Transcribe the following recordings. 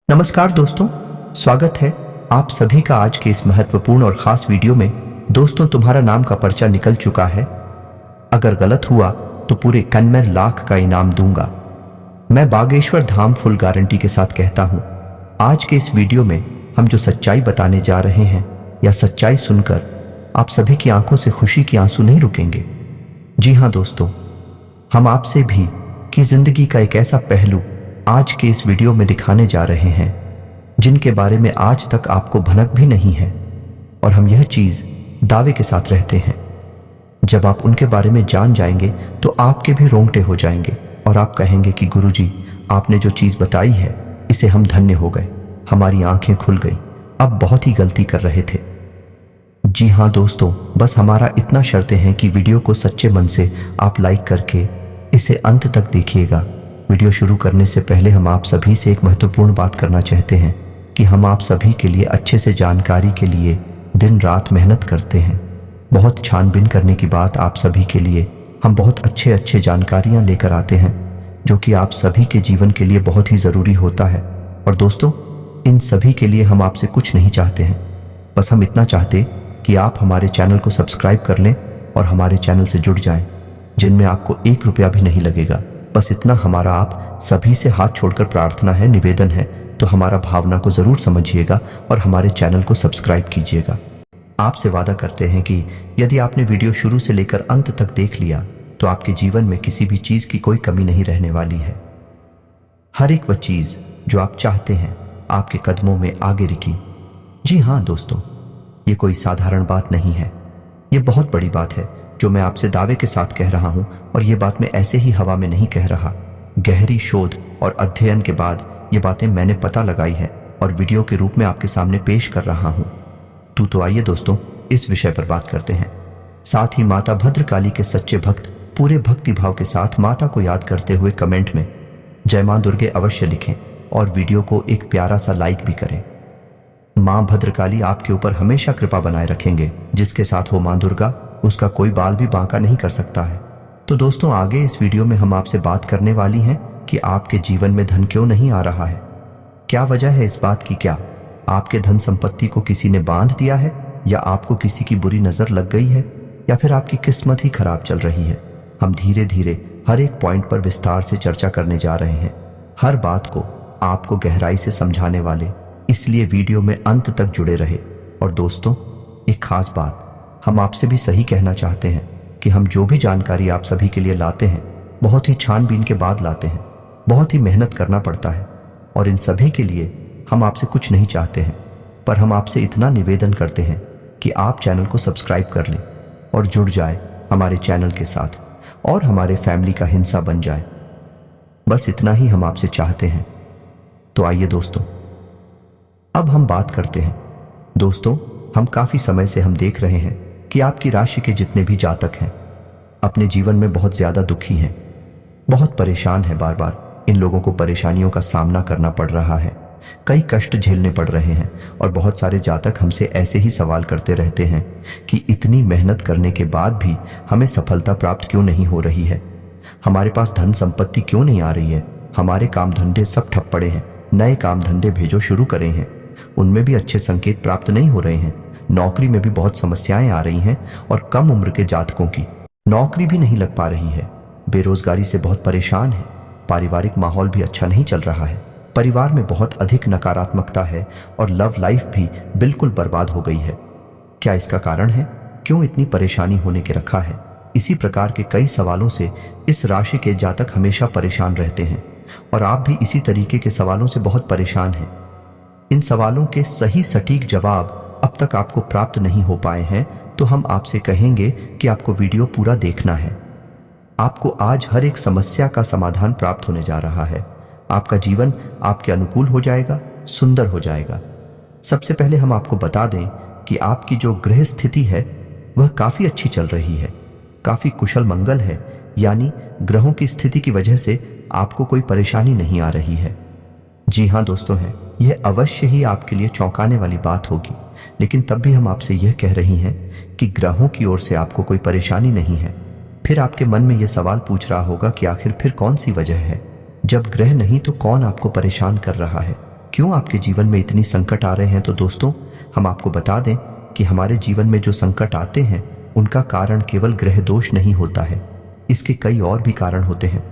नमस्कार दोस्तों, स्वागत है आप सभी का आज के इस महत्वपूर्ण और खास वीडियो में। दोस्तों, तुम्हारा नाम का पर्चा निकल चुका है। अगर गलत हुआ तो पूरे 91 लाख का इनाम दूंगा। मैं बागेश्वर धाम फुल गारंटी के साथ कहता हूं, आज के इस वीडियो में हम जो सच्चाई बताने जा रहे हैं या सच्चाई सुनकर आप सभी की आंखों से खुशी के आंसू नहीं रुकेंगे। जी हां दोस्तों, हम आपसे भी कि जिंदगी का एक ऐसा पहलू आज के इस वीडियो में दिखाने जा रहे हैं जिनके बारे में आज तक आपको भनक भी नहीं है, और हम यह चीज दावे के साथ रहते हैं। जब आप उनके बारे में जान जाएंगे तो आपके भी रोंगटे हो जाएंगे और आप कहेंगे कि गुरुजी, आपने जो चीज बताई है इसे हम धन्य हो गए, हमारी आंखें खुल गई, अब बहुत ही गलती कर रहे थे। जी हाँ दोस्तों, बस हमारा इतना शर्त है कि वीडियो को सच्चे मन से आप लाइक करके इसे अंत तक देखिएगा। वीडियो शुरू करने से पहले हम आप सभी से एक महत्वपूर्ण बात करना चाहते हैं कि हम आप सभी के लिए अच्छे से जानकारी के लिए दिन रात मेहनत करते हैं। बहुत छानबीन करने की बात आप सभी के लिए हम बहुत अच्छे जानकारियां लेकर आते हैं जो कि आप सभी के जीवन के लिए बहुत ही ज़रूरी होता है। और दोस्तों, इन सभी के लिए हम आपसे कुछ नहीं चाहते हैं, बस हम इतना चाहते कि आप हमारे चैनल को सब्सक्राइब कर लें और हमारे चैनल से जुड़ जाएं, जिनमें आपको 1 रुपया भी नहीं लगेगा। बस इतना हमारा आप सभी से हाथ छोड़कर प्रार्थना है, निवेदन है। तो हमारा भावना को जरूर समझिएगा और हमारे चैनल को सब्सक्राइब कीजिएगा। आपसे वादा करते हैं कि यदि आपने वीडियो शुरू से लेकर अंत तक देख लिया तो आपके जीवन में किसी भी चीज की कोई कमी नहीं रहने वाली है। हर एक वह चीज जो आप चाहते हैं आपके कदमों में आगे रुकी। जी हाँ दोस्तों, ये कोई साधारण बात नहीं है, ये बहुत बड़ी बात है जो मैं आपसे दावे के साथ कह रहा हूं। और ये बात मैं ऐसे ही हवा में नहीं कह रहा, गहरी शोध और अध्ययन के बाद ये बातें मैंने पता लगाई है और वीडियो के रूप में आपके सामने पेश कर रहा हूं। तो आइए दोस्तों, इस विषय पर बात करते हैं। साथ ही माता भद्रकाली के सच्चे भक्त पूरे भक्ति भाव के साथ माता को याद करते हुए कमेंट में जय मां दुर्गे अवश्य लिखें और वीडियो को एक प्यारा सा लाइक भी करें। मां भद्रकाली आपके ऊपर हमेशा कृपा बनाए रखेंगे। जिसके साथ हो मां दुर्गा, उसका कोई बाल भी बांका नहीं कर सकता है। तो दोस्तों, आगे इस वीडियो में हम आपसे बात करने वाली हैं कि आपके जीवन में धन क्यों नहीं आ रहा है। क्या वजह है इस बात की? क्या आपके धन संपत्ति को किसी ने बांध दिया है, या आपको किसी की बुरी नजर लग गई है, या फिर आपकी किस्मत ही खराब चल रही है? हम धीरे धीरे हर एक पॉइंट पर विस्तार से चर्चा करने जा रहे हैं, हर बात को आपको गहराई से समझाने वाले, इसलिए वीडियो में अंत तक जुड़े रहे। और दोस्तों, एक खास बात हम आपसे भी सही कहना चाहते हैं कि हम जो भी जानकारी आप सभी के लिए लाते हैं बहुत ही छानबीन के बाद लाते हैं, बहुत ही मेहनत करना पड़ता है। और इन सभी के लिए हम आपसे कुछ नहीं चाहते हैं, पर हम आपसे इतना निवेदन करते हैं कि आप चैनल को सब्सक्राइब कर लें और जुड़ जाए हमारे चैनल के साथ और हमारे फैमिली का हिस्सा बन जाए। बस इतना ही हम आपसे चाहते हैं। तो आइए दोस्तों, अब हम बात करते हैं। दोस्तों, हम काफी समय से हम देख रहे हैं कि आपकी राशि के जितने भी जातक हैं अपने जीवन में बहुत ज्यादा दुखी हैं, बहुत परेशान हैं। बार बार इन लोगों को परेशानियों का सामना करना पड़ रहा है, कई कष्ट झेलने पड़ रहे हैं। और बहुत सारे जातक हमसे ऐसे ही सवाल करते रहते हैं कि इतनी मेहनत करने के बाद भी हमें सफलता प्राप्त क्यों नहीं हो रही है, हमारे पास धन संपत्ति क्यों नहीं आ रही है, हमारे काम धंधे सब ठप पड़े हैं, नए काम धंधे भेजो शुरू करे हैं, उनमें भी अच्छे संकेत प्राप्त नहीं हो रहे हैं, नौकरी में भी बहुत समस्याएं आ रही हैं, और कम उम्र के जातकों की नौकरी भी नहीं लग पा रही है, बेरोजगारी से बहुत परेशान है, पारिवारिक माहौल भी अच्छा नहीं चल रहा है, परिवार में बहुत अधिक नकारात्मकता है और लव लाइफ भी बिल्कुल बर्बाद हो गई है। क्या इसका कारण है? क्यों इतनी परेशानी होने के रखा है? इसी प्रकार के कई सवालों से इस राशि के जातक हमेशा परेशान रहते हैं और आप भी इसी तरीके के सवालों से बहुत परेशान हैं। इन सवालों के सही सटीक जवाब अब तक आपको प्राप्त नहीं हो पाए हैं, तो हम आपसे कहेंगे कि आपको वीडियो पूरा देखना है। आपको आज हर एक समस्या का समाधान प्राप्त होने जा रहा है। आपका जीवन आपके अनुकूल हो जाएगा, सुंदर हो जाएगा। सबसे पहले हम आपको बता दें कि आपकी जो ग्रह स्थिति है वह काफी अच्छी चल रही है, काफी कुशल मंगल है, यानी ग्रहों की स्थिति की वजह से आपको कोई परेशानी नहीं आ रही है। जी हाँ दोस्तों, है यह अवश्य ही आपके लिए चौंकाने वाली बात होगी, लेकिन तब भी हम आपसे यह कह रही हैं कि ग्रहों की ओर से आपको कोई परेशानी नहीं है। फिर आपके मन में यह सवाल पूछ रहा होगा कि आखिर फिर कौन सी वजह है, जब ग्रह नहीं तो कौन आपको परेशान कर रहा है? क्यों आपके जीवन में इतनी संकट आ रहे हैं? तो दोस्तों, हम आपको बता दें कि हमारे जीवन में जो संकट आते हैं उनका कारण केवल ग्रह दोष नहीं होता है। इसके कई और भी कारण होते हैं।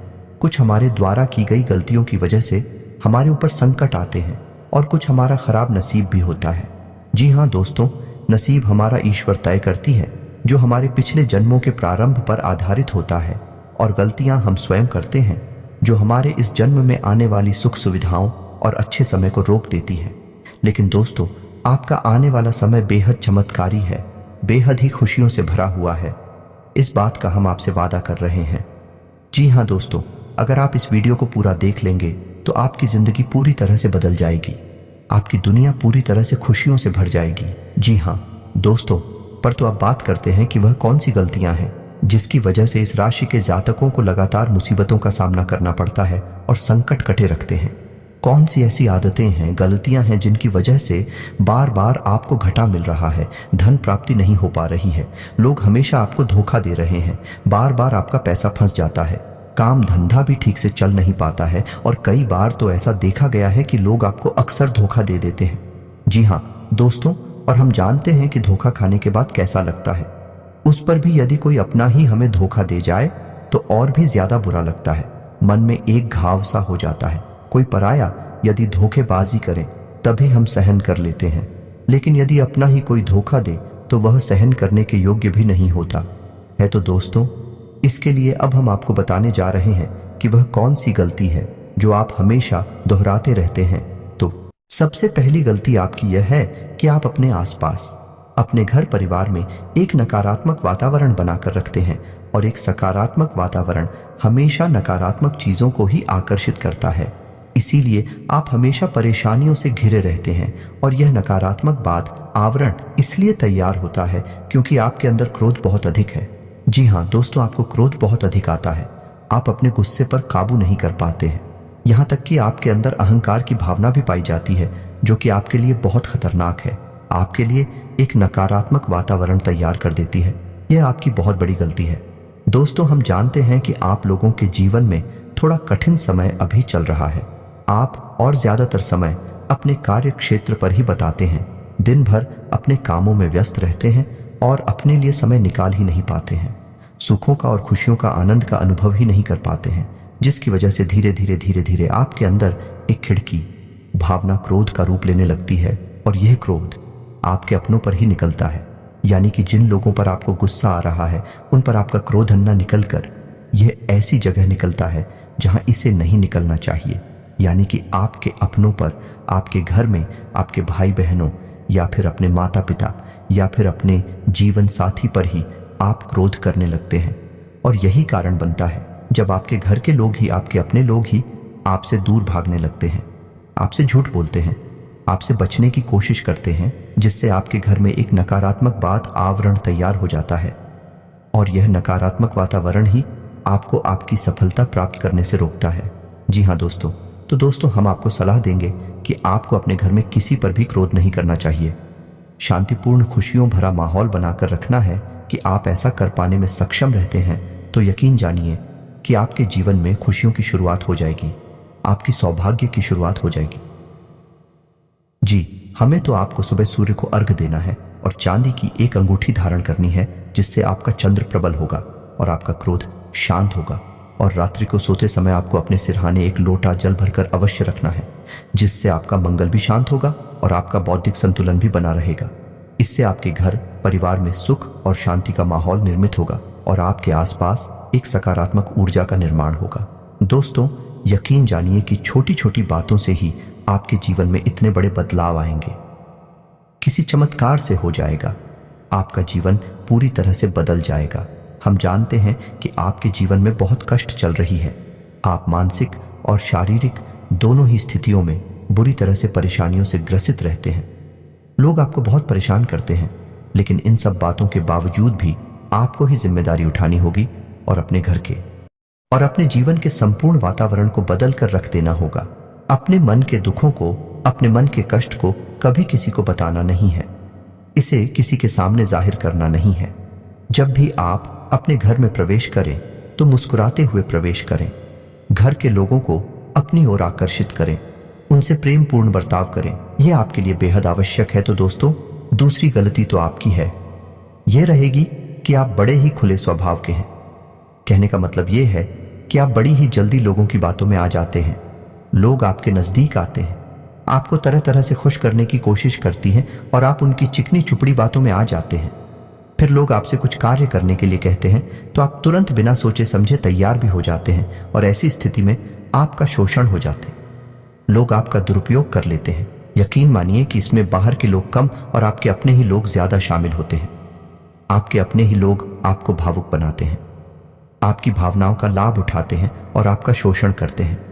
कुछ हमारे द्वारा की गई गलतियों की वजह से हमारे ऊपर संकट आते हैं और कुछ हमारा खराब नसीब भी होता है। जी हाँ दोस्तों, नसीब हमारा ईश्वर तय करती है, जो हमारे पिछले जन्मों के प्रारंभ पर आधारित होता है, और गलतियां हम स्वयं करते हैं, जो हमारे इस जन्म में आने वाली सुख सुविधाओं और अच्छे समय को रोक देती है। लेकिन दोस्तों, आपका आने वाला समय बेहद चमत्कारी है, बेहद ही खुशियों से भरा हुआ है। इस बात का हम आपसे वादा कर रहे हैं। जी हाँ दोस्तों, अगर आप इस वीडियो को पूरा देख लेंगे तो आपकी जिंदगी पूरी तरह से बदल जाएगी। आपकी दुनिया पूरी तरह से खुशियों से भर जाएगी। जी हाँ दोस्तों, पर तो अब बात करते हैं कि वह कौन सी गलतियां हैं जिसकी वजह से इस राशि के जातकों को लगातार मुसीबतों का सामना करना पड़ता है और संकट कटे रखते हैं। कौन सी ऐसी आदतें हैं, गलतियां हैं जिनकी वजह से बार बार आपको घाटा मिल रहा है, धन प्राप्ति नहीं हो पा रही है, लोग हमेशा आपको धोखा दे रहे हैं, बार बार आपका पैसा फंस जाता है, काम धंधा भी ठीक से चल नहीं पाता है, और कई बार तो ऐसा देखा गया है कि लोग आपको अक्सर धोखा दे देते हैं। जी हाँ दोस्तों, और हम जानते हैं कि धोखा खाने के बाद कैसा लगता है। उस पर भी यदि कोई अपना ही हमें धोखा दे जाए तो और भी ज्यादा बुरा लगता है, मन में एक घाव सा हो जाता है। कोई पराया यदि धोखेबाजी करे तभी हम सहन कर लेते हैं, लेकिन यदि अपना ही कोई धोखा दे तो वह सहन करने के योग्य भी नहीं होता है। तो दोस्तों, इसके लिए अब हम आपको बताने जा रहे हैं कि वह कौन सी गलती है जो आप हमेशा दोहराते रहते हैं। तो सबसे पहली गलती आपकी यह है कि आप अपने आसपास, अपने घर परिवार में एक नकारात्मक वातावरण बनाकर रखते हैं, और एक सकारात्मक वातावरण हमेशा नकारात्मक चीजों को ही आकर्षित करता है। इसीलिए आप हमेशा परेशानियों से घिरे रहते हैं, और यह नकारात्मक बात आवरण इसलिए तैयार होता है क्योंकि आपके अंदर क्रोध बहुत अधिक है। जी हाँ दोस्तों, आपको क्रोध बहुत अधिक आता है। आप अपने गुस्से पर काबू नहीं कर पाते हैं, यहाँ तक कि आपके अंदर अहंकार की भावना भी पाई जाती है, जो कि आपके लिए बहुत खतरनाक है, आपके लिए एक नकारात्मक वातावरण तैयार कर देती है। यह आपकी बहुत बड़ी गलती है। दोस्तों, हम जानते हैं कि आप लोगों के जीवन में थोड़ा कठिन समय अभी चल रहा है। आप और ज्यादातर समय अपने कार्य क्षेत्र पर ही बताते हैं, दिन भर अपने कामों में व्यस्त रहते हैं और अपने लिए समय निकाल ही नहीं पाते हैं। सुखों का और खुशियों का आनंद का अनुभव ही नहीं कर पाते हैं, जिसकी वजह से धीरे धीरे आपके अंदर एक खिड़की भावना क्रोध का रूप लेने लगती है, और यह क्रोध आपके अपनों पर ही निकलता है। यानी कि जिन लोगों पर आपको गुस्सा आ रहा है उन पर आपका क्रोध अन्ना निकलकर यह ऐसी जगह निकलता है जहां इसे नहीं निकलना चाहिए। यानी कि आपके अपनों पर, आपके घर में, आपके भाई बहनों, या फिर अपने माता पिता, या फिर अपने जीवन साथी पर ही आप क्रोध करने लगते हैं। और यही कारण बनता है जब आपके घर के लोग ही, आपके अपने लोग ही आपसे दूर भागने लगते हैं, आपसे झूठ बोलते हैं, आपसे बचने की कोशिश करते हैं, जिससे आपके घर में एक नकारात्मक बात आवरण तैयार हो जाता है। और यह नकारात्मक वातावरण ही आपको आपकी सफलता प्राप्त करने से रोकता है। जी हाँ दोस्तों, तो दोस्तों, हम आपको सलाह देंगे कि आपको अपने घर में किसी पर भी क्रोध नहीं करना चाहिए। शांतिपूर्ण खुशियों भरा माहौल बनाकर रखना है कि आप ऐसा कर पाने में सक्षम रहते हैं तो यकीन जानिए कि आपके जीवन में खुशियों की शुरुआत हो जाएगी, आपकी सौभाग्य की शुरुआत हो जाएगी। जी, हमें तो आपको सुबह सूर्य को अर्घ देना है और चांदी की एक अंगूठी धारण करनी है, जिससे आपका चंद्र प्रबल होगा और आपका क्रोध शांत होगा। और रात्रि को सोते समय आपको अपने सिरहाने एक लोटा जल भरकर अवश्य रखना है, जिससे आपका मंगल भी शांत होगा और आपका बौद्धिक संतुलन भी बना रहेगा। इससे आपके घर परिवार में सुख और शांति का माहौल निर्मित होगा और आपके आसपास एक सकारात्मक ऊर्जा का निर्माण होगा। दोस्तों, यकीन जानिए कि छोटी छोटी बातों से ही आपके जीवन में इतने बड़े बदलाव आएंगे। किसी चमत्कार से हो जाएगा, आपका जीवन पूरी तरह से बदल जाएगा। हम जानते हैं कि आपके जीवन में बहुत कष्ट चल रही है। आप मानसिक और शारीरिक दोनों ही स्थितियों में बुरी तरह से परेशानियों से ग्रसित रहते हैं। लोग आपको बहुत परेशान करते हैं, लेकिन इन सब बातों के बावजूद भी आपको ही जिम्मेदारी उठानी होगी और अपने घर के और अपने जीवन के संपूर्ण वातावरण को बदल कर रख देना होगा। अपने मन के दुखों को, अपने मन के कष्ट को कभी किसी को बताना नहीं है, इसे किसी के सामने जाहिर करना नहीं है। जब भी आप अपने घर में प्रवेश करें तो मुस्कुराते हुए प्रवेश करें, घर के लोगों को अपनी ओर आकर्षित करें, उनसे प्रेम पूर्ण बर्ताव करें, यह आपके लिए बेहद आवश्यक है। तो दोस्तों, दूसरी गलती तो आपकी है, यह रहेगी कि आप बड़े ही खुले स्वभाव के हैं। कहने का मतलब यह है कि आप बड़ी ही जल्दी लोगों की बातों में आ जाते हैं। लोग आपके नजदीक आते हैं, आपको तरह तरह से खुश करने की कोशिश करती हैं और आप उनकी चिकनी चुपड़ी बातों में आ जाते हैं। फिर लोग आपसे कुछ कार्य करने के लिए कहते हैं तो आप तुरंत बिना सोचे समझे तैयार भी हो जाते हैं और ऐसी स्थिति में आपका शोषण हो जाते हैं। लोग आपका दुरुपयोग कर लेते हैं। यकीन मानिए कि इसमें बाहर के लोग कम और आपके अपने ही लोग ज्यादा शामिल होते हैं। आपके अपने ही लोग आपको भावुक बनाते हैं, आपकी भावनाओं का लाभ उठाते हैं और आपका शोषण करते हैं।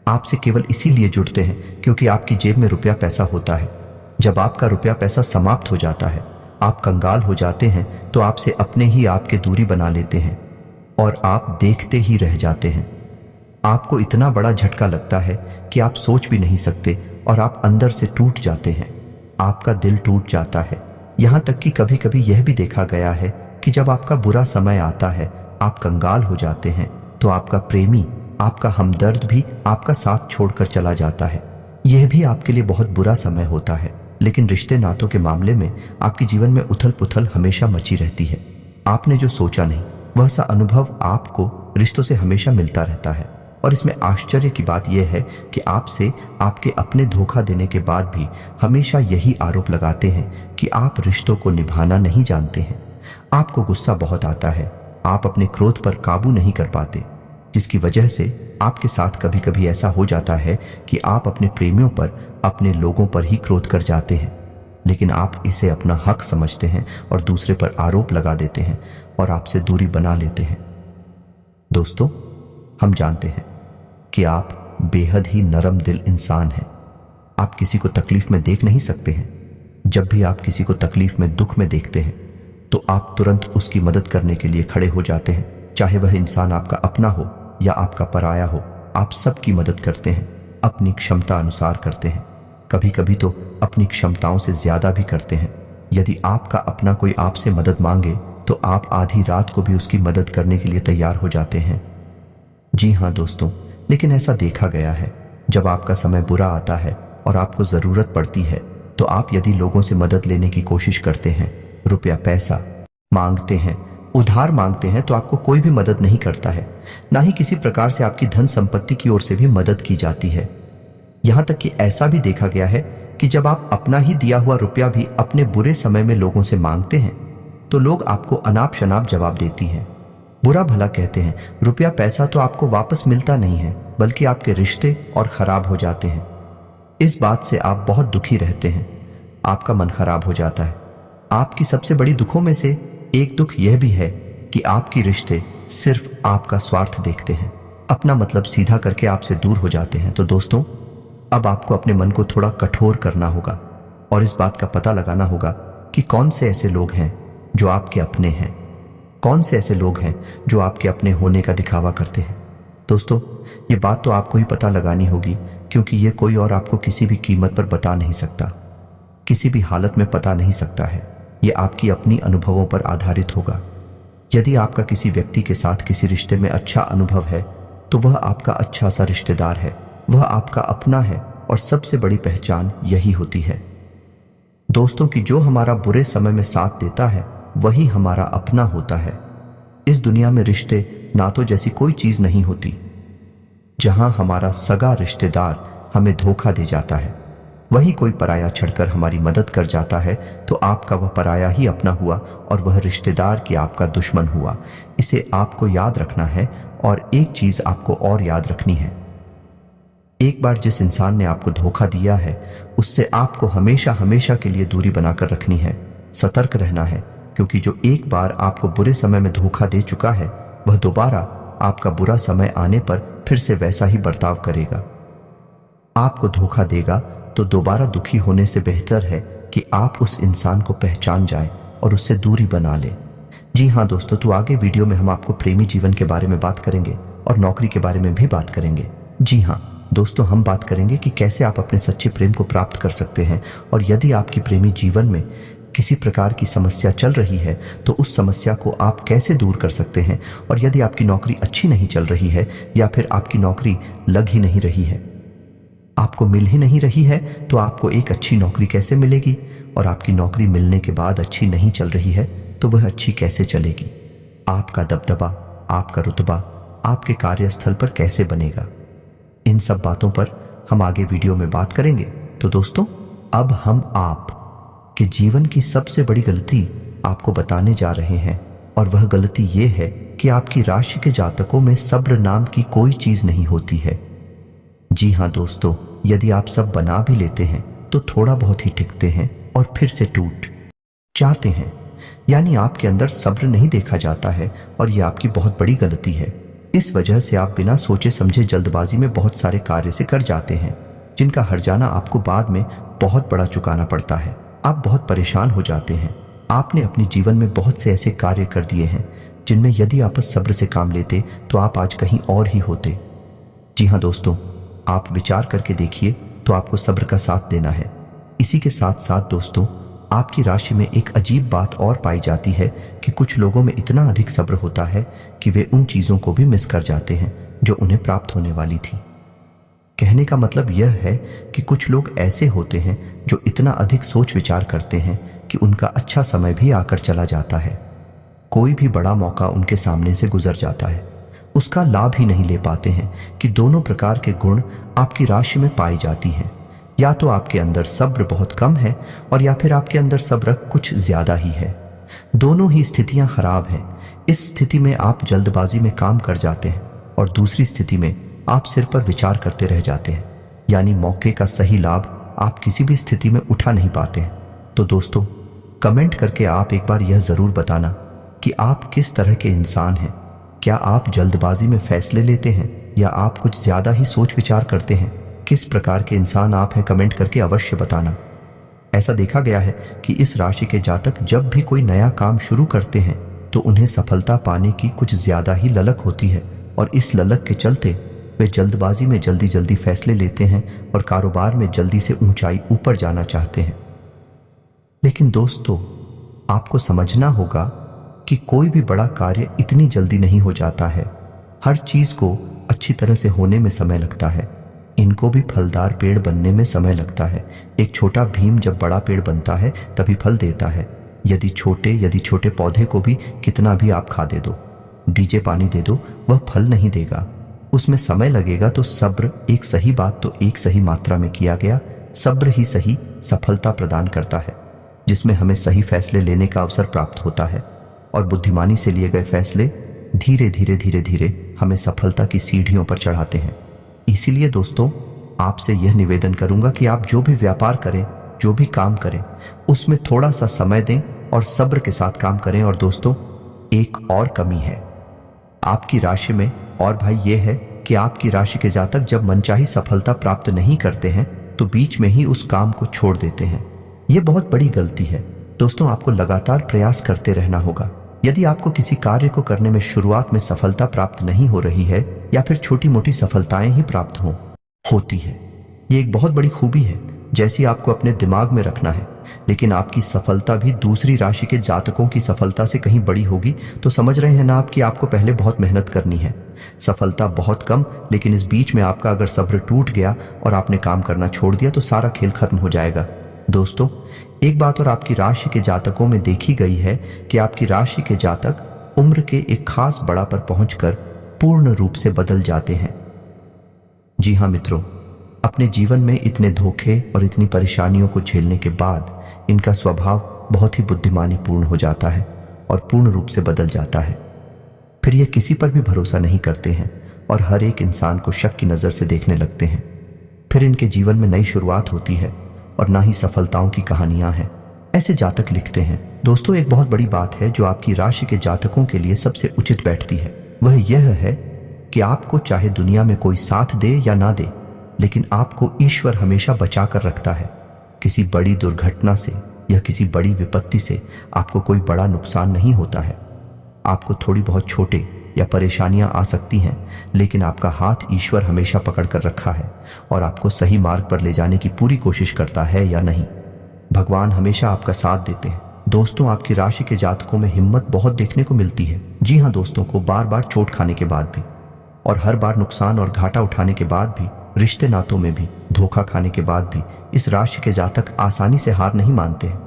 आपसे केवल इसीलिए जुड़ते हैं क्योंकि आपकी जेब में रुपया पैसा होता है। जब आपका रुपया पैसा समाप्त हो जाता है, आप कंगाल हो जाते हैं, तो आपसे अपने ही आपके दूरी बना लेते हैं और आप देखते ही रह जाते हैं। आपको इतना बड़ा झटका लगता है कि आप सोच भी नहीं सकते और आप अंदर से टूट जाते हैं। आपका दिल टूट जाता है। यहां तक कि कभी कभी यह भी देखा गया है कि जब आपका बुरा समय आता है, आप कंगाल हो जाते हैं, तो आपका प्रेमी, आपका हमदर्द भी आपका साथ छोड़कर चला जाता है। यह भी आपके लिए बहुत बुरा समय होता है। लेकिन रिश्ते नातों के मामले में आपके जीवन में उथल पुथल हमेशा मची रहती है। आपने जो सोचा नहीं, वह सा अनुभव आपको रिश्तों से हमेशा मिलता रहता है। और इसमें आश्चर्य की बात यह है कि आपसे आपके अपने धोखा देने के बाद भी हमेशा यही आरोप लगाते हैं कि आप रिश्तों को निभाना नहीं जानते हैं। आपको गुस्सा बहुत आता है, आप अपने क्रोध पर काबू नहीं कर पाते, जिसकी वजह से आपके साथ कभी कभी ऐसा हो जाता है कि आप अपने प्रेमियों पर, अपने लोगों पर ही क्रोध कर जाते हैं। लेकिन आप इसे अपना हक समझते हैं और दूसरे पर आरोप लगा देते हैं और आपसे दूरी बना लेते हैं। दोस्तों, हम जानते हैं कि आप बेहद ही नरम दिल इंसान हैं। आप किसी को तकलीफ में देख नहीं सकते हैं। जब भी आप किसी को तकलीफ में, दुख में देखते हैं, तो आप तुरंत उसकी मदद करने के लिए खड़े हो जाते हैं। चाहे वह इंसान आपका अपना हो या आपका पराया हो, आप सबकी मदद करते हैं, अपनी क्षमता अनुसार करते हैं। कभी कभी तो अपनी क्षमताओं से ज्यादा भी करते हैं। यदि आपका अपना कोई आपसे मदद मांगे तो आप आधी रात को भी उसकी मदद करने के लिए तैयार हो जाते हैं। जी हाँ दोस्तों, लेकिन ऐसा देखा गया है, जब आपका समय बुरा आता है और आपको जरूरत पड़ती है, तो आप यदि लोगों से मदद लेने की कोशिश करते हैं, रुपया पैसा मांगते हैं, उधार मांगते हैं, तो आपको कोई भी मदद नहीं करता है। ना ही किसी प्रकार से आपकी धन संपत्ति की ओर से भी मदद की जाती है। यहां तक कि ऐसा भी देखा गया है कि जब आप अपना ही दिया हुआ रुपया भी अपने बुरे समय में लोगों से मांगते हैं, तो लोग आपको अनाप शनाप जवाब देती हैं, बुरा भला कहते हैं। रुपया पैसा तो आपको वापस मिलता नहीं है, बल्कि आपके रिश्ते और खराब हो जाते हैं। इस बात से आप बहुत दुखी रहते हैं, आपका मन खराब हो जाता है। आपकी सबसे बड़ी दुखों में से एक दुख यह भी है कि आपके रिश्ते सिर्फ आपका स्वार्थ देखते हैं, अपना मतलब सीधा करके आपसे दूर हो जाते हैं। तो दोस्तों, अब आपको अपने मन को थोड़ा कठोर करना होगा और इस बात का पता लगाना होगा कि कौन से ऐसे लोग हैं जो आपके अपने हैं, कौन से ऐसे लोग हैं जो आपके अपने होने का दिखावा करते हैं। दोस्तों, ये बात तो आपको ही पता लगानी होगी, क्योंकि ये कोई और आपको किसी भी कीमत पर बता नहीं सकता, किसी भी हालत में पता नहीं सकता है। ये आपकी अपनी अनुभवों पर आधारित होगा। यदि आपका किसी व्यक्ति के साथ किसी रिश्ते में अच्छा अनुभव है, तो वह आपका अच्छा सा रिश्तेदार है, वह आपका अपना है और सबसे बड़ी पहचान यही होती है दोस्तों कि जो हमारा बुरे समय में साथ देता है वही हमारा अपना होता है। इस दुनिया में रिश्ते नातों जैसी कोई चीज नहीं होती। जहां हमारा सगा रिश्तेदार हमें धोखा दे जाता है, वही कोई पराया छड़कर हमारी मदद कर जाता है, तो आपका वह पराया ही अपना हुआ और वह रिश्तेदार की आपका दुश्मन हुआ। इसे आपको याद रखना है। और एक चीज आपको और याद रखनी है, एक बार जिस इंसान ने आपको धोखा दिया है, उससे आपको हमेशा हमेशा के लिए दूरी बनाकर रखनी है। सतर्क रहना है, क्योंकि जो एक बार आपको बुरे समय में धोखा दे चुका है, वह दोबारा आपका बुरा समय आने पर फिर से वैसा ही बर्ताव करेगा। आपको धोखा देगा तो दोबारा दुखी होने से बेहतर है कि आप उस इंसान को पहचान जाएं और उससे दूरी बना लें। जी हाँ दोस्तों, तो आगे वीडियो में हम आपको प्रेमी जीवन के बारे में बात करेंगे और नौकरी के बारे में भी बात करेंगे। जी हाँ दोस्तों, हम बात करेंगे कि कैसे आप अपने सच्चे प्रेम को प्राप्त कर सकते हैं, और यदि आपकी प्रेमी जीवन में किसी प्रकार की समस्या चल रही है तो उस समस्या को आप कैसे दूर कर सकते हैं, और यदि आपकी नौकरी अच्छी नहीं चल रही है या फिर आपकी नौकरी लग ही नहीं रही है, आपको मिल ही नहीं रही है तो आपको एक अच्छी नौकरी कैसे मिलेगी, और आपकी नौकरी मिलने के बाद अच्छी नहीं चल रही है तो वह अच्छी कैसे चलेगी। आपका दबदबा, आपका रुतबा आपके कार्यस्थल पर कैसे बनेगा। इन सब बातों पर हम आगे वीडियो में बात करेंगे। तो दोस्तों, अब हम आप के जीवन की सबसे बड़ी गलती आपको बताने जा रहे हैं, और वह गलती ये है कि आपकी राशि के जातकों में सब्र नाम की कोई चीज नहीं होती है। जी हाँ दोस्तों, यदि आप सब बना भी लेते हैं तो थोड़ा बहुत ही टिकते हैं और फिर से टूट जाते हैं। यानी आपके अंदर सब्र नहीं देखा जाता है, और यह आपकी बहुत बड़ी गलती है। इस वजह से आप बिना सोचे समझे जल्दबाजी में बहुत सारे कार्य से कर जाते हैं, जिनका हर्जाना आपको बाद में बहुत बड़ा चुकाना पड़ता है। आप बहुत परेशान हो जाते हैं। आपने अपने जीवन में बहुत से ऐसे कार्य कर दिए हैं जिनमें यदि आप सब्र से काम लेते तो आप आज कहीं और ही होते। जी हाँ दोस्तों, आप विचार करके देखिए तो आपको सब्र का साथ देना है। इसी के साथ साथ दोस्तों, आपकी राशि में एक अजीब बात और पाई जाती है कि कुछ लोगों में इतना अधिक सब्र होता है कि वे उन चीजों को भी मिस कर जाते हैं जो उन्हें प्राप्त होने वाली थी। कहने का मतलब यह है कि कुछ लोग ऐसे होते हैं जो इतना अधिक सोच विचार करते हैं कि उनका अच्छा समय भी आकर चला जाता है। कोई भी बड़ा मौका उनके सामने से गुजर जाता है, उसका लाभ ही नहीं ले पाते हैं कि दोनों प्रकार के गुण आपकी राशि में पाई जाती हैं। या तो आपके अंदर सब्र बहुत कम है, और या फिर आपके अंदर सब्र कुछ ज्यादा ही है। दोनों ही स्थितियां खराब हैं। इस स्थिति में आप जल्दबाजी में काम कर जाते हैं, और दूसरी स्थिति में आप सिर पर विचार करते रह जाते हैं। यानी मौके का सही लाभ आप किसी भी स्थिति में उठा नहीं पाते हैं। तो दोस्तों, कमेंट करके आप एक बार यह जरूर बताना कि आप किस तरह के इंसान हैं। क्या आप जल्दबाजी में फैसले लेते हैं, या आप कुछ ज्यादा ही सोच विचार करते हैं? किस प्रकार के इंसान आप हैं, कमेंट करके अवश्य बताना। ऐसा देखा गया है कि इस राशि के जातक जब भी कोई नया काम शुरू करते हैं तो उन्हें सफलता पाने की कुछ ज्यादा ही ललक होती है, और इस ललक के चलते वे जल्दबाजी में जल्दी जल्दी फैसले लेते हैं और कारोबार में जल्दी से ऊंचाई ऊपर जाना चाहते हैं। लेकिन दोस्तों, आपको समझना होगा कि कोई भी बड़ा कार्य इतनी जल्दी नहीं हो जाता है। हर चीज को अच्छी तरह से होने में समय लगता है। इनको भी फलदार पेड़ बनने में समय लगता है। एक छोटा भीम जब बड़ा पेड़ बनता है तभी फल देता है। यदि छोटे पौधे को भी कितना भी आप खाद दे दो, बीजे पानी दे दो, वह फल नहीं देगा, उसमें समय लगेगा। तो सब्र, एक सही बात तो एक सही मात्रा में किया गया सब्र ही सही सफलता प्रदान करता है, जिसमें हमें सही फैसले लेने का अवसर प्राप्त होता है, और बुद्धिमानी से लिए गए फैसले धीरे धीरे हमें सफलता की सीढ़ियों पर चढ़ाते हैं। इसीलिए दोस्तों, आपसे यह निवेदन करूंगा कि आप जो भी व्यापार करें, जो भी काम करें, उसमें थोड़ा सा समय दें और सब्र के साथ काम करें। और दोस्तों, एक और कमी है आपकी राशि में, और भाई ये है कि आपकी राशि के जातक जब मनचाही सफलता प्राप्त नहीं करते हैं तो बीच में ही उस काम को छोड़ देते हैं। यह बहुत बड़ी गलती है दोस्तों। आपको लगातार प्रयास करते रहना होगा। यदि आपको किसी कार्य को करने में शुरुआत में सफलता प्राप्त नहीं हो रही है, या फिर छोटी मोटी सफलताएं ही प्राप्त होती है, ये एक बहुत बड़ी खूबी है जैसी आपको अपने दिमाग में रखना है। लेकिन आपकी सफलता भी दूसरी राशि के जातकों की सफलता से कहीं बड़ी होगी, तो समझ रहे हैं ना आप कि आपको पहले बहुत मेहनत करनी है। सफलता बहुत कम, लेकिन इस बीच में आपका अगर सब्र टूट गया और आपने काम करना छोड़ दिया तो सारा खेल खत्म हो जाएगा। दोस्तों, एक बात और आपकी राशि के जातकों में देखी गई है कि आपकी राशि के जातक उम्र के एक खास बड़ा पर पहुंचकर पूर्ण रूप से बदल जाते हैं। जी हाँ मित्रों, अपने जीवन में इतने धोखे और इतनी परेशानियों को झेलने के बाद इनका स्वभाव बहुत ही बुद्धिमानी पूर्ण हो जाता है और पूर्ण रूप से बदल जाता है। फिर ये किसी पर भी भरोसा नहीं करते हैं और हर एक इंसान को शक की नजर से देखने लगते हैं। फिर इनके जीवन में नई शुरुआत होती है और ना ही सफलताओं की कहानियां हैं। ऐसे जातक लिखते हैं। दोस्तों, एक बहुत बड़ी बात है जो आपकी राशि के जातकों के लिए सबसे उचित बैठती है, वह यह है कि आपको चाहे दुनिया में कोई साथ दे या ना दे, लेकिन आपको ईश्वर हमेशा बचा कर रखता है। किसी बड़ी दुर्घटना से या किसी बड़ी विपत्ति से आपको कोई बड़ा नुकसान नहीं होता है। आपको थोड़ी बहुत छोटे या परेशानियां आ सकती हैं, लेकिन आपका हाथ ईश्वर हमेशा पकड़ कर रखा है और आपको सही मार्ग पर ले जाने की पूरी कोशिश करता है या नहीं। भगवान हमेशा आपका साथ देते हैं। दोस्तों, आपकी राशि के जातकों में हिम्मत बहुत देखने को मिलती है। जी हाँ दोस्तों, को बार बार चोट खाने के बाद भी और हर बार नुकसान और घाटा उठाने के बाद भी रिश्ते नातों में भी धोखा खाने के बाद भी इस राशि के जातक आसानी से हार नहीं मानते हैं।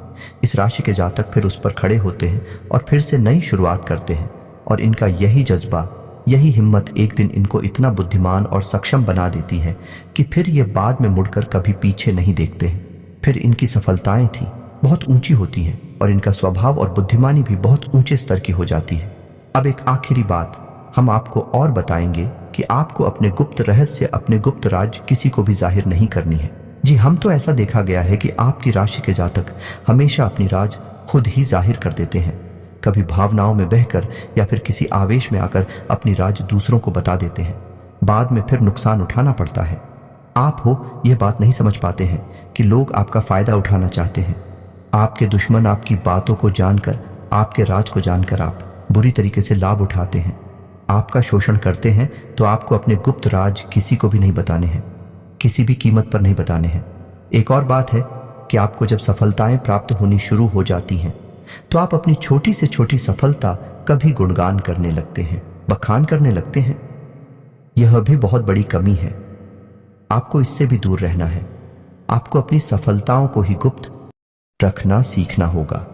इस राशि के जातक फिर उस पर खड़े होते हैं और फिर से नई शुरुआत करते हैं। और इनका यही जज्बा, यही हिम्मत एक दिन इनको इतना बुद्धिमान और सक्षम बना देती है कि फिर ये बाद में मुड़कर कभी पीछे नहीं देखते हैं। फिर इनकी सफलताएं थी बहुत ऊंची होती हैं और इनका स्वभाव और बुद्धिमानी भी बहुत ऊंचे स्तर की हो जाती है। अब एक आखिरी बात हम आपको और बताएंगे कि आपको अपने गुप्त रहस्य, अपने गुप्त राज किसी को भी जाहिर नहीं करनी है। जी, हम तो ऐसा देखा गया है कि आपकी राशि के जातक हमेशा अपनी राज खुद ही जाहिर कर देते हैं। कभी भावनाओं में बहकर या फिर किसी आवेश में आकर अपनी राज दूसरों को बता देते हैं। बाद में फिर नुकसान उठाना पड़ता है। आप हो यह बात नहीं समझ पाते हैं कि लोग आपका फायदा उठाना चाहते हैं। आपके दुश्मन आपकी बातों को जानकर, आपके राज को जानकर आप बुरी तरीके से लाभ उठाते हैं, आपका शोषण करते हैं। तो आपको अपने गुप्त राज किसी को भी नहीं बताने हैं, किसी भी कीमत पर नहीं बताने हैं। एक और बात है कि आपको जब सफलताएं प्राप्त होनी शुरू हो जाती हैं तो आप अपनी छोटी से छोटी सफलता का भी गुणगान करने लगते हैं, बखान करने लगते हैं। यह भी बहुत बड़ी कमी है। आपको इससे भी दूर रहना है। आपको अपनी सफलताओं को ही गुप्त रखना सीखना होगा।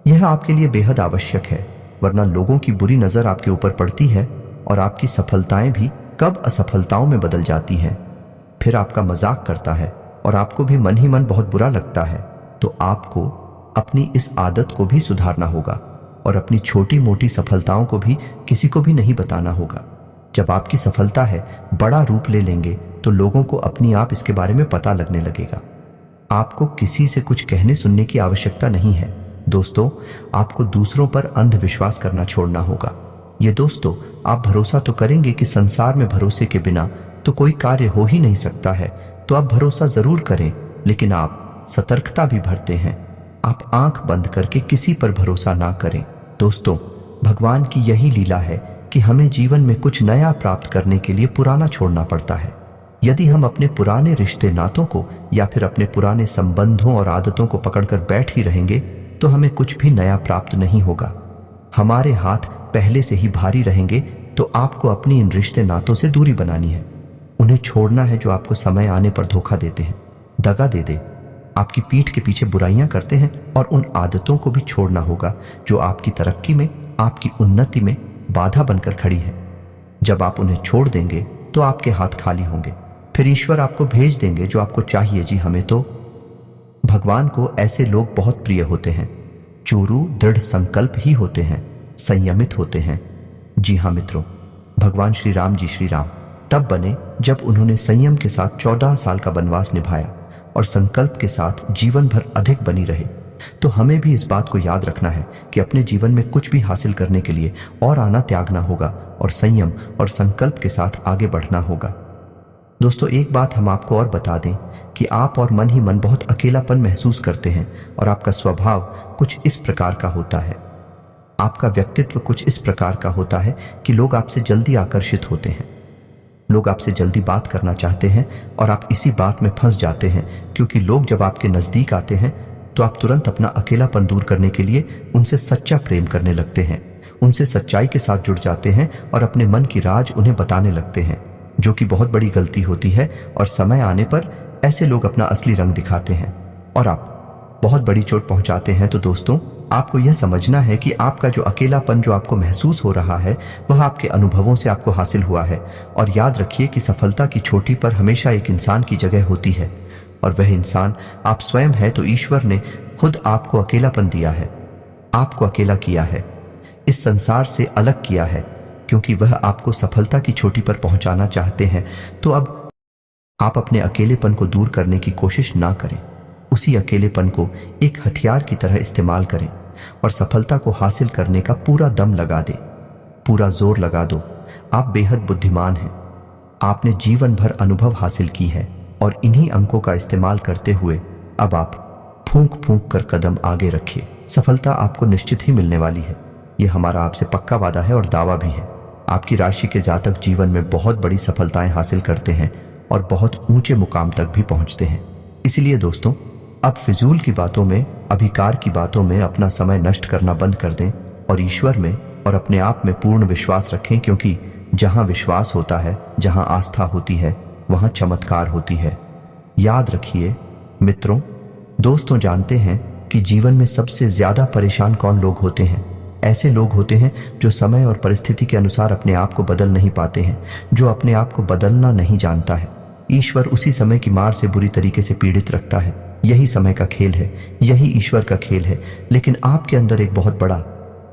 यह आपके लिए बेहद आवश्यक है, वरना लोगों की बुरी नजर आपके ऊपर पड़ती है और आपकी सफलताएं भी कब असफलताओं में बदल जाती हैं। फिर आपका मजाक करता है और आपको भी मन ही मन बहुत बुरा लगता है। तो आपको अपनी इस आदत को भी सुधारना होगा और अपनी छोटी मोटी सफलताओं को भी किसी को भी नहीं बताना होगा। जब आपकी सफलता है बड़ा रूप ले लेंगे तो लोगों को अपनी आप इसके बारे में पता लगने लगेगा। आपको किसी से कुछ कहने सुनने की आवश्यकता नहीं है। दोस्तों, आपको दूसरों पर अंधविश्वास करना छोड़ना होगा। ये दोस्तों, आप भरोसा तो करेंगे कि संसार में भरोसे के बिना तो कोई कार्य हो ही नहीं सकता है, तो आप भरोसा जरूर करें, लेकिन आप सतर्कता भी बरतें हैं। आप आंख बंद करके किसी पर भरोसा ना करें। दोस्तों, भगवान की यही लीला है कि हमें जीवन में कुछ नया प्राप्त करने के लिए पुराना छोड़ना पड़ता है। यदि हम अपने पुराने रिश्ते नातों को या फिर अपने पुराने संबंधों और आदतों को पकड़कर बैठ ही रहेंगे तो हमें कुछ भी नया प्राप्त नहीं होगा। हमारे हाथ पहले से ही भारी रहेंगे। तो आपको अपनी इन रिश्ते नातों से दूरी बनानी है। उन्हें छोड़ना है जो आपको समय आने पर धोखा देते हैं, दगा दे दे, आपकी पीठ के पीछे बुराइयां करते हैं। और उन आदतों को भी छोड़ना होगा जो आपकी तरक्की में, आपकी उन्नति में बाधा बनकर खड़ी है। जब आप उन्हें छोड़ देंगे तो आपके हाथ खाली होंगे। फिर ईश्वर आपको भेज देंगे जो आपको चाहिए। जी, हमें तो भगवान को ऐसे लोग बहुत प्रिय होते हैं। चोरू दृढ़ संकल्प ही होते हैं, संयमित होते हैं। जी हाँ मित्रों, भगवान श्री राम जी, श्री राम तब बने जब उन्होंने संयम के साथ 14 साल का वनवास निभाया और संकल्प के साथ जीवन भर अधिक बनी रहे। तो हमें भी इस बात को याद रखना है कि अपने जीवन में कुछ भी हासिल करने के लिए और आना त्यागना होगा और संयम और संकल्प के साथ आगे बढ़ना होगा। दोस्तों, एक बात हम आपको और बता दें कि आप और मन ही मन बहुत अकेलापन महसूस करते हैं और आपका स्वभाव कुछ इस प्रकार का होता है, आपका व्यक्तित्व कुछ इस प्रकार का होता है कि लोग आपसे जल्दी आकर्षित होते हैं, लोग आपसे जल्दी बात करना चाहते हैं और आप इसी बात में फंस जाते हैं। क्योंकि लोग जब आपके नजदीक आते हैं तो आप तुरंत अपना अकेलापन दूर करने के लिए उनसे सच्चा प्रेम करने लगते हैं, उनसे सच्चाई के साथ जुड़ जाते हैं और अपने मन की राज उन्हें बताने लगते हैं, जो कि बहुत बड़ी गलती होती है। और समय आने पर ऐसे लोग अपना असली रंग दिखाते हैं और आप बहुत बड़ी चोट पहुंचाते हैं। तो दोस्तों, आपको यह समझना है कि आपका जो अकेलापन जो आपको महसूस हो रहा है वह आपके अनुभवों से आपको हासिल हुआ है। और याद रखिए कि सफलता की चोटी पर हमेशा एक इंसान की जगह होती है और वह इंसान आप स्वयं है। तो ईश्वर ने खुद आपको अकेलापन दिया है, आपको अकेला किया है, इस संसार से अलग किया है, क्योंकि वह आपको सफलता की चोटी पर पहुंचाना चाहते हैं। तो अब आप अपने अकेलेपन को दूर करने की कोशिश ना करें, उसी अकेलेपन को एक हथियार की तरह इस्तेमाल करें और सफलता को हासिल करने का पूरा दम लगा दे, पूरा जोर लगा दो। आप बेहद बुद्धिमान हैं, आपने जीवन भर अनुभव हासिल की है और इन्हीं अंकों का इस्तेमाल करते हुए अब आप फूंक फूंक कर कदम आगे रखिए। सफलता आपको निश्चित ही मिलने वाली है, यह हमारा आपसे पक्का वादा है और दावा भी है। आपकी राशि के जातक जीवन में बहुत बड़ी सफलताएं हासिल करते हैं और बहुत ऊंचे मुकाम तक भी पहुंचते हैं। इसलिए दोस्तों, अब फिजूल की बातों में, अभिकार की बातों में अपना समय नष्ट करना बंद कर दें और ईश्वर में और अपने आप में पूर्ण विश्वास रखें। क्योंकि जहां विश्वास होता है, जहां आस्था होती है, वहां चमत्कार होती है। याद रखिए मित्रों, दोस्तों, जानते हैं कि जीवन में सबसे ज्यादा परेशान कौन लोग होते हैं? ऐसे लोग होते हैं जो समय और परिस्थिति के अनुसार अपने आप को बदल नहीं पाते हैं, जो अपने आप को बदलना नहीं जानता है। ईश्वर उसी समय की मार से बुरी तरीके से पीड़ित रखता है। यही समय का खेल है, यही ईश्वर का खेल है। लेकिन आपके अंदर एक बहुत बड़ा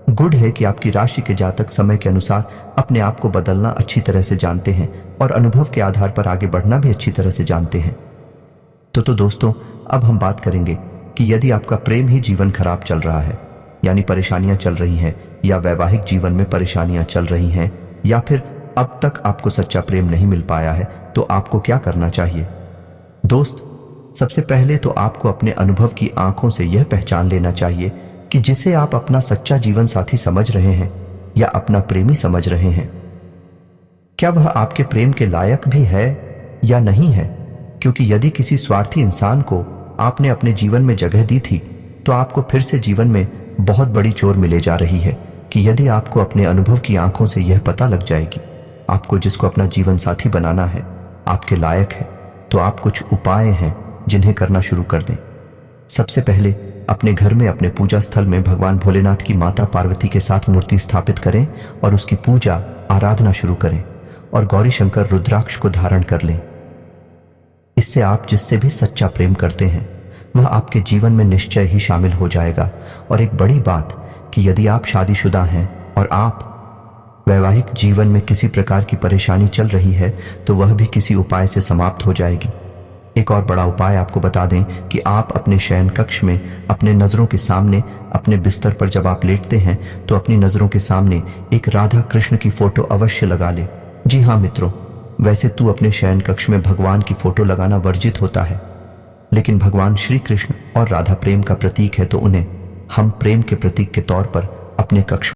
गुण है कि आपकी राशि के जातक समय के अनुसार अपने आप को बदलना अच्छी तरह से जानते हैं और अनुभव के आधार पर आगे बढ़ना भी अच्छी तरह से जानते हैं। तो दोस्तों, अब हम बात करेंगे कि यदि आपका प्रेम ही जीवन खराब चल रहा है, यानी परेशानियां चल रही हैं, या वैवाहिक जीवन में परेशानियां चल रही हैं, या फिर अब तक आपको सच्चा प्रेम नहीं मिल पाया है, तो आपको क्या करना चाहिए? दोस्त, सबसे पहले तो आपको अपने अनुभव की आंखों से यह पहचान लेना चाहिए कि जिसे आप अपना सच्चा जीवन साथी समझ रहे हैं या अपना प्रेमी समझ रहे हैं, क्या वह आपके प्रेम के लायक भी है या नहीं है। क्योंकि यदि किसी स्वार्थी इंसान को आपने अपने जीवन में जगह दी थी, तो आपको फिर से जीवन में बहुत बड़ी चोट मिले जा रही है कि यदि आपको अपने अनुभव की आंखों से यह पता लग जाएगी आपको जिसको अपना जीवन साथी बनाना है आपके लायक है, तो आप कुछ उपाय हैं जिन्हें करना शुरू कर दें। सबसे पहले अपने घर में, अपने पूजा स्थल में भगवान भोलेनाथ की माता पार्वती के साथ मूर्ति स्थापित करें और उसकी पूजा आराधना शुरू करें और गौरी शंकर रुद्राक्ष को धारण कर लें। इससे आप जिससे भी सच्चा प्रेम करते हैं वह आपके जीवन में निश्चय ही शामिल हो जाएगा। और एक बड़ी बात कि यदि आप शादीशुदा हैं और आप वैवाहिक जीवन में किसी प्रकार की परेशानी चल रही है, तो वह भी किसी उपाय से समाप्त हो जाएगी। एक और बड़ा उपाय आपको बता दें कि आप अपने शयन कक्ष में अपने नजरों के सामने, अपने बिस्तर पर जब आप लेटते हैं, तो अपनी नजरों के सामने एक राधा कृष्ण की फोटो अवश्य लगा ले। जी हाँ मित्रों, वैसे तो अपने शयन कक्ष में भगवान की फोटो लगाना वर्जित होता है, लेकिन भगवान श्री कृष्ण और राधा प्रेम का प्रतीक है, तो उन्हें हम प्रेम के प्रतीक के तौर पर अपने कक्ष